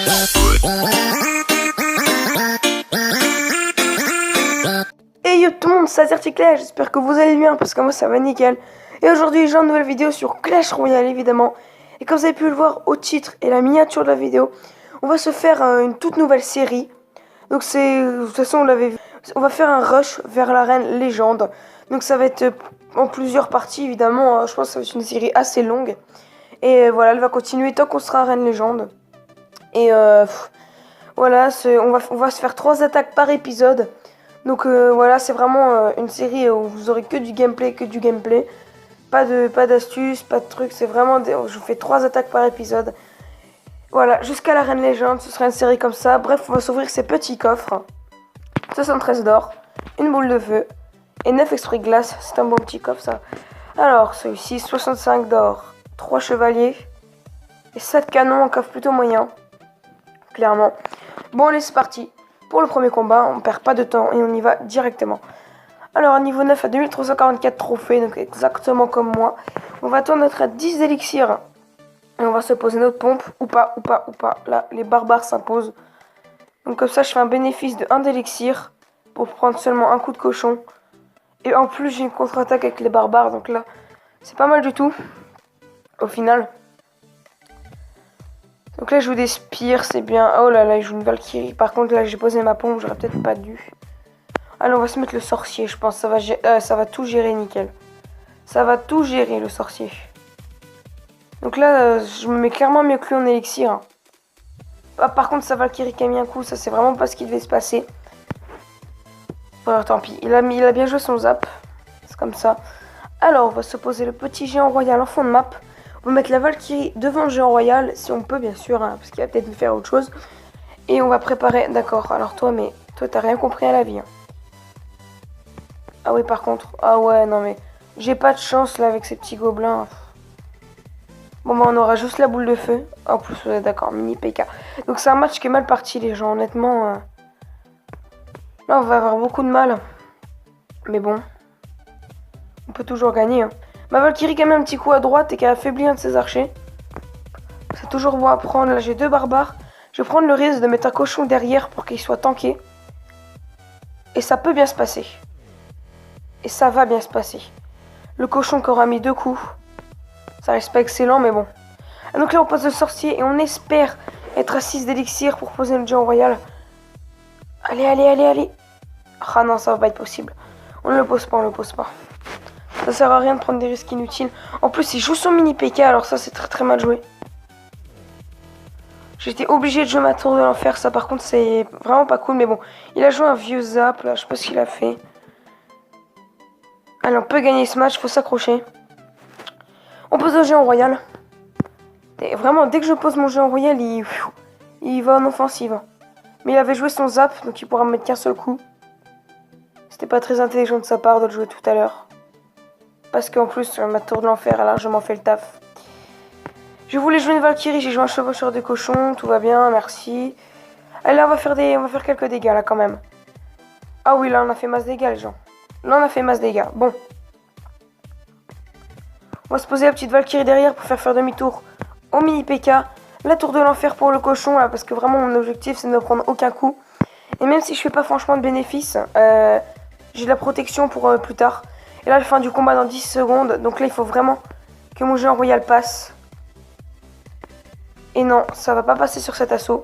Hey yo tout le monde, c'est Articlage, j'espère que vous allez bien parce que moi ça va nickel. Et aujourd'hui j'ai une nouvelle vidéo sur Clash Royale évidemment. Et comme vous avez pu le voir au titre et la miniature de la vidéo, on va se faire une toute nouvelle série. Donc c'est, de toute façon on l'avait vu, on va faire un rush vers l'arène légende. Donc ça va être en plusieurs parties évidemment, je pense que ça va être une série assez longue. Et voilà, elle va continuer tant qu'on sera arène légende. Et voilà, on va se faire 3 attaques par épisode. Donc voilà, c'est vraiment une série où vous aurez que du gameplay, Pas d'astuces, pas de trucs, c'est vraiment... Je vous fais 3 attaques par épisode. Voilà, jusqu'à la Reine Légende, ce sera une série comme ça. Bref, on va s'ouvrir ces petits coffres. 73 d'or, une boule de feu et 9 extraits de glace. C'est un bon petit coffre ça. Alors, celui-ci, 65 d'or, 3 chevaliers et 7 canons, un coffre plutôt moyen. Clairement. Bon, allez, c'est parti. Pour le premier combat, on perd pas de temps et on y va directement. Alors, niveau 9 à 2344 trophées, donc exactement comme moi. On va attendre d'être à 10 élixirs. Et on va se poser notre pompe, ou pas. Là, les barbares s'imposent. Donc comme ça, je fais un bénéfice de 1 d'élixir pour prendre seulement un coup de cochon. Et en plus, j'ai une contre-attaque avec les barbares, donc là, c'est pas mal du tout. Au final. Donc là, je joue des spires, c'est bien. Oh là là, je joue une Valkyrie. Par contre, là, j'ai posé ma pompe, j'aurais peut-être pas dû. Allez, on va se mettre le sorcier, je pense. Ça va tout gérer, nickel. Ça va tout gérer, le sorcier. Donc là, je me mets clairement mieux que lui en élixir. Hein. Ah, par contre, sa Valkyrie qui a mis un coup, ça, c'est vraiment pas ce qui devait se passer. Alors, tant pis. Il a bien joué son zap. C'est comme ça. Alors, on va se poser le petit géant royal en fond de map. On va mettre la Valkyrie devant le géant royal, si on peut, bien sûr, hein, parce qu'il va peut-être nous faire autre chose. Et on va préparer... D'accord, alors toi, t'as rien compris à la vie. Hein. Ah oui, par contre... Ah ouais, non mais... J'ai pas de chance, là, avec ces petits gobelins. Bon, bah, on aura juste la boule de feu. En plus, ouais, d'accord, mini PK. Donc, c'est un match qui est mal parti, les gens, honnêtement. Là, on va avoir beaucoup de mal. Mais bon. On peut toujours gagner, hein. Ma Valkyrie qui a mis un petit coup à droite et qui a affaibli un de ses archers. C'est toujours bon à prendre. Là, j'ai 2 barbares. Je vais prendre le risque de mettre un cochon derrière pour qu'il soit tanké. Et ça peut bien se passer. Et ça va bien se passer. Le cochon qui aura mis 2 coups. Ça reste pas excellent, mais bon. Donc là, on pose le sorcier et on espère être à 6 d'élixir pour poser le géant royal. Allez. Ah non, ça va pas être possible. On ne le pose pas. Ça sert à rien de prendre des risques inutiles. En plus, il joue son mini PK, alors ça, c'est très mal joué. J'étais obligé de jouer ma tour de l'enfer. Ça, par contre, c'est vraiment pas cool. Mais bon, il a joué un vieux zap, là. Je sais pas ce qu'il a fait. Allez, on peut gagner ce match. Faut s'accrocher. On pose le géant royal. Et vraiment, dès que je pose mon géant royal, il va en offensive. Mais il avait joué son zap, donc il pourra me mettre qu'un seul coup. C'était pas très intelligent de sa part de le jouer tout à l'heure. Parce qu'en plus, ma tour de l'enfer a largement fait le taf. Je voulais jouer une Valkyrie, j'ai joué un chevaucheur de cochon, tout va bien, merci. Allez, là, on va faire quelques dégâts, là, quand même. Ah oui, là, on a fait masse dégâts, les gens. Là, on a fait masse dégâts. Bon. On va se poser la petite Valkyrie derrière pour faire demi-tour au mini PK. La tour de l'enfer pour le cochon, là, parce que vraiment, mon objectif, c'est de ne prendre aucun coup. Et même si je fais pas franchement de bénéfice, j'ai de la protection pour plus tard. Et là, la fin du combat dans 10 secondes. Donc là, il faut vraiment que mon géant royal passe. Et non, ça va pas passer sur cet assaut.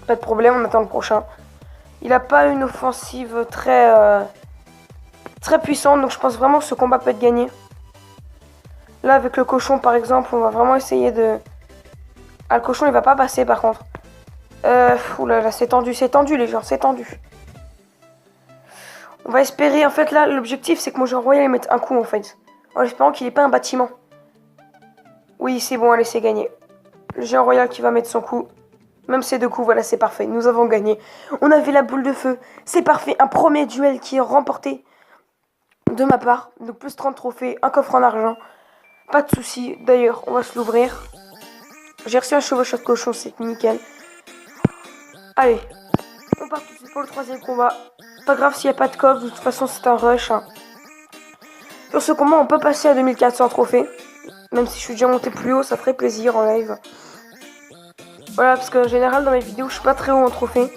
Pas de problème, on attend le prochain. Il a pas une offensive très puissante. Donc je pense vraiment que ce combat peut être gagné. Là, avec le cochon, par exemple, on va vraiment essayer de... Ah, le cochon, il va pas passer, par contre. Oulala, c'est tendu, les gens, c'est tendu. On va espérer, en fait, là, l'objectif, c'est que mon géant royal, il mette un coup, en fait. En espérant qu'il n'ait pas un bâtiment. Oui, c'est bon, allez, c'est gagné. Le géant royal qui va mettre son coup. Même ces 2 coups, voilà, c'est parfait. Nous avons gagné. On avait la boule de feu. C'est parfait. Un premier duel qui est remporté de ma part. Donc, plus 30 trophées, un coffre en argent. Pas de soucis. D'ailleurs, on va se l'ouvrir. J'ai reçu un chevaucheur de cochon, c'est nickel. Allez, on part tout de suite pour le 3e combat. Pas grave s'il n'y a pas de coffre, de toute façon c'est un rush. Hein. Sur ce combat, on peut passer à 2400 trophées. Même si je suis déjà monté plus haut, ça ferait plaisir en live. Voilà, parce qu'en général, dans mes vidéos, je suis pas très haut en trophée.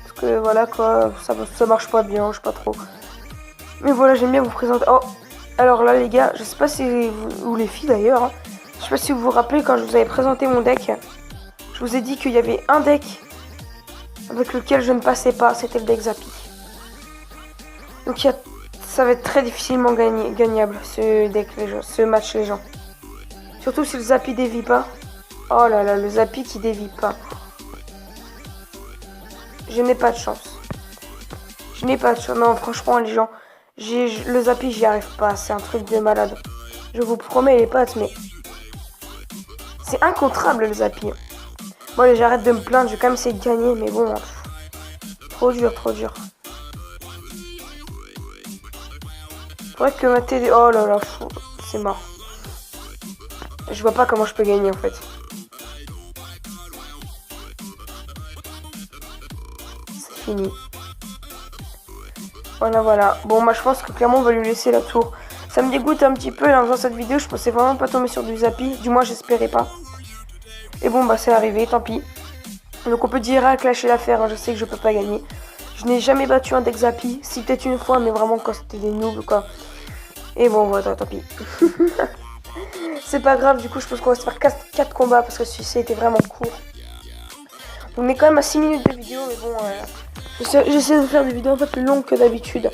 Parce que voilà, quoi, ça marche pas bien, je sais pas trop. Mais voilà, j'aime bien vous présenter. Oh, alors là, les gars, je sais pas si vous, ou les filles d'ailleurs, hein, je sais pas si vous vous rappelez quand je vous avais présenté mon deck. Je vous ai dit qu'il y avait un deck avec lequel je ne passais pas, c'était le deck Zappy. Donc ça va être très difficilement gagnable, ce deck, ce match, les gens. Surtout si le Zappy dévie pas. Oh là là, le Zappy qui dévie pas. Je n'ai pas de chance. Je n'ai pas de chance. Non, franchement, les gens, le Zappy, j'y arrive pas. C'est un truc de malade. Je vous promets les potes, mais c'est incontrable le Zappy. Bon, allez, j'arrête de me plaindre. Je vais quand même essayer de gagner, mais bon, trop dur, trop dur. Faudrait que ma TD... Oh là là, c'est mort. Je vois pas comment je peux gagner en fait. C'est fini. Voilà. Bon, moi je pense que clairement on va lui laisser la tour. Ça me dégoûte un petit peu en faisant cette vidéo. Je pensais vraiment pas tomber sur du Zappy. Du moins, j'espérais pas. Et bon, bah c'est arrivé, tant pis. Donc on peut direct lâcher l'affaire. Hein. Je sais que je peux pas gagner. Je n'ai jamais battu un deck Zappy. Si peut-être une fois, mais vraiment quand c'était des noobs quoi. Et bon, voilà, tant pis. C'est pas grave, du coup, je pense qu'on va se faire 4 combats parce que celui-ci était vraiment court. On est quand même à 6 minutes de vidéo, mais bon, j'essaie de faire des vidéos un peu plus longues que d'habitude.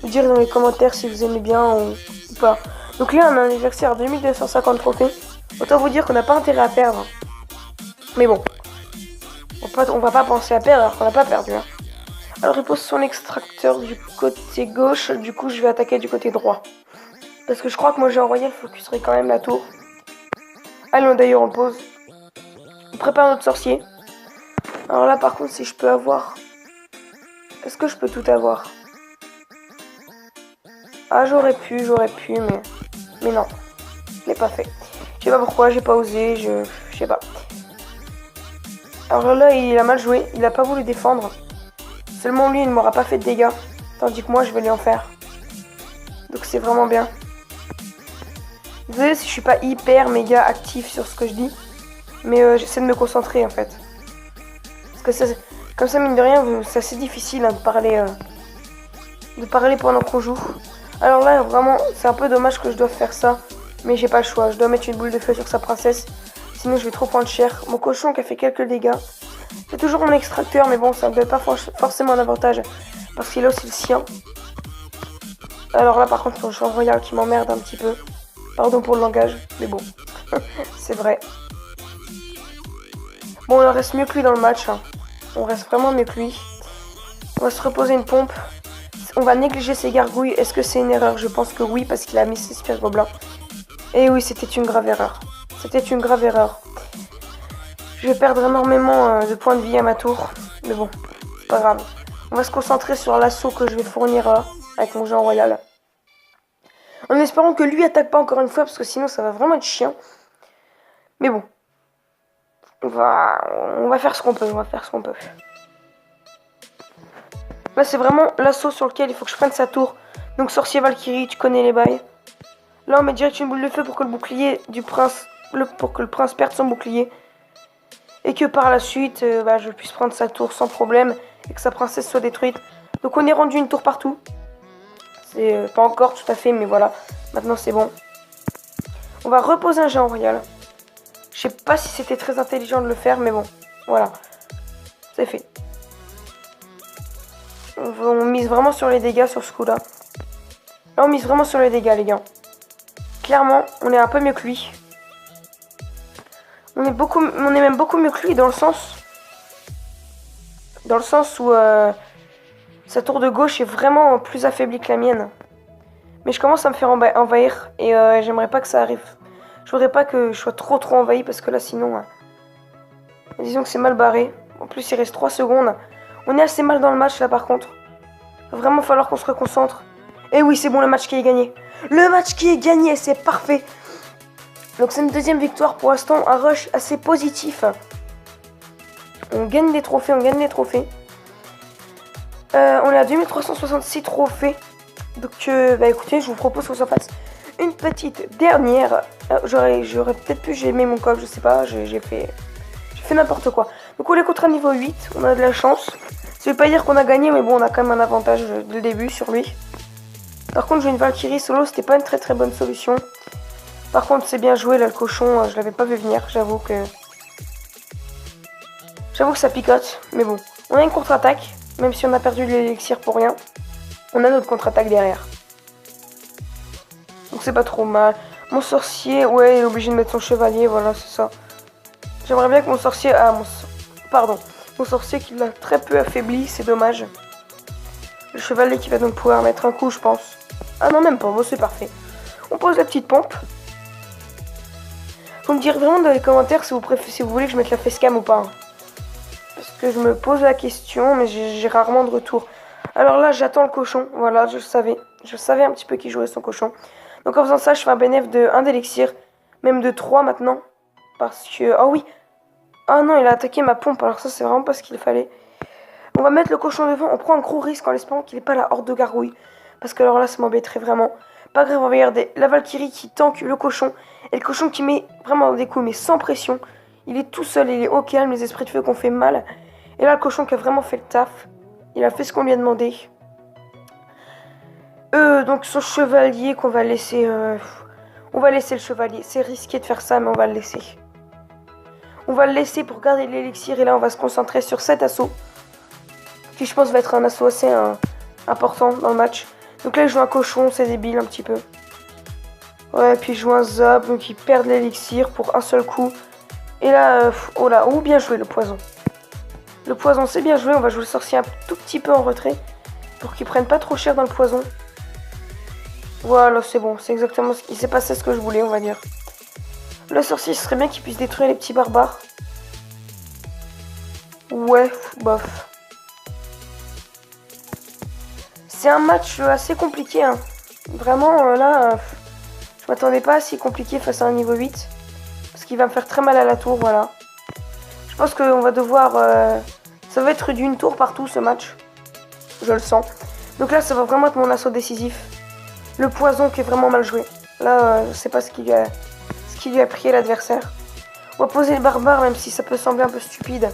Vous direz dans les commentaires si vous aimez bien ou pas. Donc là, on a un anniversaire 2250 trophées. Autant vous dire qu'on n'a pas intérêt à perdre. Mais bon, on va pas penser à perdre alors qu'on n'a pas perdu. Hein. Alors, il pose son extracteur du côté gauche, du coup, je vais attaquer du côté droit. Parce que je crois que moi j'ai envoyé le focuserait quand même la tour. Allez, d'ailleurs on pose. On prépare notre sorcier. Alors là par contre si je peux avoir... Est-ce que je peux tout avoir? Ah j'aurais pu mais non. Je l'ai pas fait. Je sais pas pourquoi, j'ai pas osé, je sais pas. Alors là il a mal joué, il a pas voulu défendre. Seulement lui il ne m'aura pas fait de dégâts. Tandis que moi je vais lui en faire. Donc c'est vraiment bien. Désolé si je suis pas hyper méga actif sur ce que je dis. Mais j'essaie de me concentrer en fait. Parce que comme ça mine de rien, c'est assez difficile hein, de parler pendant qu'on joue. Alors là vraiment c'est un peu dommage que je doive faire ça. Mais j'ai pas le choix, je dois mettre une boule de feu sur sa princesse. Sinon je vais trop prendre cher. Mon cochon qui a fait quelques dégâts. C'est toujours mon extracteur mais bon ça me donne pas forcément un avantage. Parce qu'il a aussi le sien. Alors là par contre son champ royal qui m'emmerde un petit peu. Pardon pour le langage, mais bon, c'est vrai. Bon, on reste mieux que lui dans le match. Hein. On reste vraiment mieux que lui. On va se reposer une pompe. On va négliger ses gargouilles. Est-ce que c'est une erreur? Je pense que oui, parce qu'il a mis ses spires gobelins. Et oui, c'était une grave erreur. C'était une grave erreur. Je vais perdre énormément de points de vie à ma tour. Mais bon, c'est pas grave. On va se concentrer sur l'assaut que je vais fournir avec mon géant royal. En espérant que lui attaque pas encore une fois, parce que sinon ça va vraiment être chiant. Mais bon. On va faire ce qu'on peut, Là c'est vraiment l'assaut sur lequel il faut que je prenne sa tour. Donc sorcier Valkyrie, tu connais les bails. Là on met direct une boule de feu pour que le bouclier du prince, pour que le prince perde son bouclier. Et que par la suite, je puisse prendre sa tour sans problème. Et que sa princesse soit détruite. Donc on est rendu une tour partout. C'est pas encore tout à fait, mais voilà. Maintenant, c'est bon. On va reposer un géant royal. Je sais pas si c'était très intelligent de le faire, mais bon. Voilà. C'est fait. On mise vraiment sur les dégâts sur ce coup-là. Là, on mise vraiment sur les dégâts, les gars. Clairement, on est un peu mieux que lui. On est même beaucoup mieux que lui dans le sens où... sa tour de gauche est vraiment plus affaiblie que la mienne. Mais je commence à me faire envahir. Et j'aimerais pas que ça arrive. Je voudrais pas que je sois trop envahi. Parce que là sinon... disons que c'est mal barré. En plus il reste 3 secondes. On est assez mal dans le match là par contre. Il va vraiment falloir qu'on se reconcentre. Et oui c'est bon, le match qui est gagné. Le match qui est gagné, c'est parfait. Donc c'est une deuxième victoire pour l'instant. Un rush assez positif. On gagne des trophées, On est à 2366 trophées. Donc écoutez, je vous propose qu'on s'en fasse une petite dernière. J'aurais peut-être pu, j'ai aimé mon coffre, je sais pas, j'ai fait fait n'importe quoi. Donc on est contre un niveau 8, on a de la chance. Ça veut pas dire qu'on a gagné, mais bon, on a quand même un avantage dès le début sur lui. Par contre, jouer une Valkyrie solo, c'était pas une très bonne solution. Par contre, c'est bien joué là, le cochon, je l'avais pas vu venir, j'avoue que ça picote, mais bon. On a une contre-attaque, même si on a perdu l'élixir pour rien. On a notre contre-attaque derrière. Donc c'est pas trop mal. Mon sorcier, ouais, il est obligé de mettre son chevalier, voilà, c'est ça. J'aimerais bien que mon sorcier... Ah, mon sorcier qui l'a très peu affaibli, c'est dommage. Le chevalier qui va donc pouvoir mettre un coup, je pense. Ah non, même pas, bon, c'est parfait. On pose la petite pompe. Vous me direz vraiment dans les commentaires si vous voulez que je mette la facecam ou pas. Hein. Parce que je me pose la question, mais j'ai rarement de retour. Alors là, j'attends le cochon. Voilà, je savais. Je savais un petit peu qui jouait son cochon. Donc en faisant ça, je fais un bénéfice de 1 d'élixir. Même de 3 maintenant. Parce que... Oh oui. Ah non, il a attaqué ma pompe. Alors ça, c'est vraiment pas ce qu'il fallait. On va mettre le cochon devant. On prend un gros risque en espérant qu'il n'ait pas la horde de gargouilles. Parce que alors là, ça m'embêterait vraiment. Pas grave, on va regarder la Valkyrie qui tank le cochon. Et le cochon qui met vraiment des coups, mais sans pression. Il est tout seul, il est au calme, les esprits de feu qu'on fait mal. Et là, le cochon qui a vraiment fait le taf. Il a fait ce qu'on lui a demandé. Donc son chevalier qu'on va laisser... On va laisser le chevalier. C'est risqué de faire ça, mais on va le laisser. On va le laisser pour garder l'élixir. Et là, on va se concentrer sur cet assaut. Qui, je pense, va être un assaut assez important dans le match. Donc là, il joue un cochon, c'est débile un petit peu. Ouais, puis il joue un zap, donc il perd l'élixir pour un seul coup. Et là, oh là, bien joué le poison. Le poison, c'est bien joué. On va jouer le sorcier un tout petit peu en retrait. Pour qu'il prenne pas trop cher dans le poison. Voilà, c'est bon. C'est exactement ce qui s'est passé, ce que je voulais, on va dire. Le sorcier, ce serait bien qu'il puisse détruire les petits barbares. Ouais, bof. C'est un match assez compliqué. Hein. Vraiment, là, je m'attendais pas à si compliqué face à un niveau 8. Parce qu'il va me faire très mal à la tour, voilà. Je pense qu'on va devoir... ça va être d'une tour partout, ce match. Je le sens. Donc là, ça va vraiment être mon assaut décisif. Le poison qui est vraiment mal joué. Là, je sais pas ce qu'il lui a pris l'adversaire. On va poser le barbare, même si ça peut sembler un peu stupide.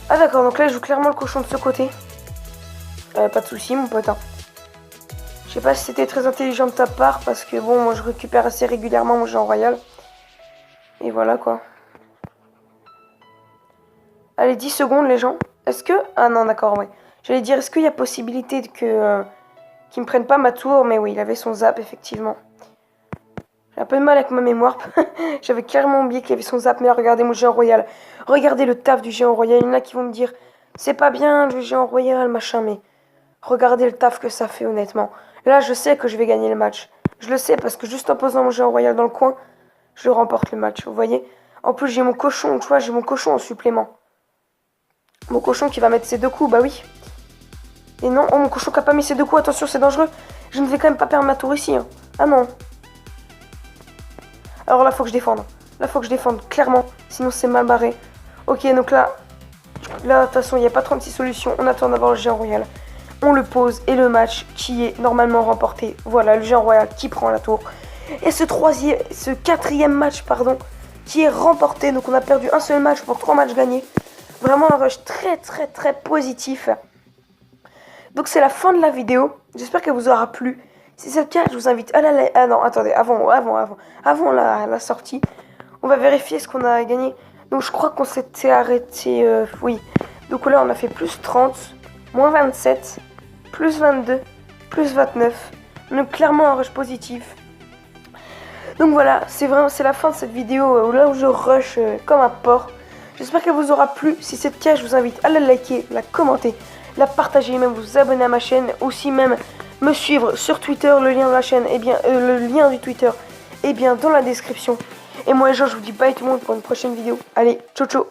Ah d'accord, donc là, je joue clairement le cochon de ce côté. Pas de soucis, mon pote. Hein. Je sais pas si c'était très intelligent de ta part, parce que bon, moi, je récupère assez régulièrement mon géant royal. Et voilà, quoi. Allez, 10 secondes, les gens. Est-ce que... Ah non, d'accord, ouais. J'allais dire, est-ce qu'il y a possibilité que... qu'il me prenne pas ma tour, mais oui, il avait son zap, effectivement. J'ai un peu de mal avec ma mémoire. J'avais clairement oublié qu'il avait son zap, mais là, regardez mon géant royal. Regardez le taf du géant royal. Il y en a qui vont me dire, c'est pas bien le géant royal, machin, mais... Regardez le taf que ça fait, honnêtement. Là, je sais que je vais gagner le match. Je le sais, parce que juste en posant mon géant royal dans le coin, je remporte le match, vous voyez. En plus, j'ai mon cochon, tu vois, j'ai mon cochon en supplément. Mon cochon qui va mettre ses 2 coups, bah oui. Et non, oh mon cochon qui a pas mis ses 2 coups, attention c'est dangereux. Je ne vais quand même pas perdre ma tour ici. Hein. Ah non. Alors là faut que je défende. Là faut que je défende, clairement. Sinon c'est mal barré. Ok, donc là, de toute façon il n'y a pas 36 solutions. On attend d'avoir le géant royal. On le pose et le match qui est normalement remporté. Voilà, le géant royal qui prend la tour. Et ce quatrième match, pardon, qui est remporté. Donc on a perdu un seul match pour 3 matchs gagnés. Vraiment un rush très positif. Donc c'est la fin de la vidéo. J'espère qu'elle vous aura plu. Si c'est le cas, je vous invite à la... Ah non, attendez, avant la sortie. On va vérifier ce qu'on a gagné. Donc je crois qu'on s'était arrêté... oui. Donc là, on a fait plus 30, moins 27, plus 22, plus 29. Donc clairement un rush positif. Donc voilà, c'est la fin de cette vidéo là où je rush comme un porc. J'espère qu'elle vous aura plu. Si c'est le cas, je vous invite à la liker, la commenter, la partager, même vous abonner à ma chaîne. Aussi même me suivre sur Twitter. Le lien de la chaîne, le lien du Twitter est bien dans la description. Et moi, les gens, je vous dis bye tout le monde pour une prochaine vidéo. Allez, ciao ciao.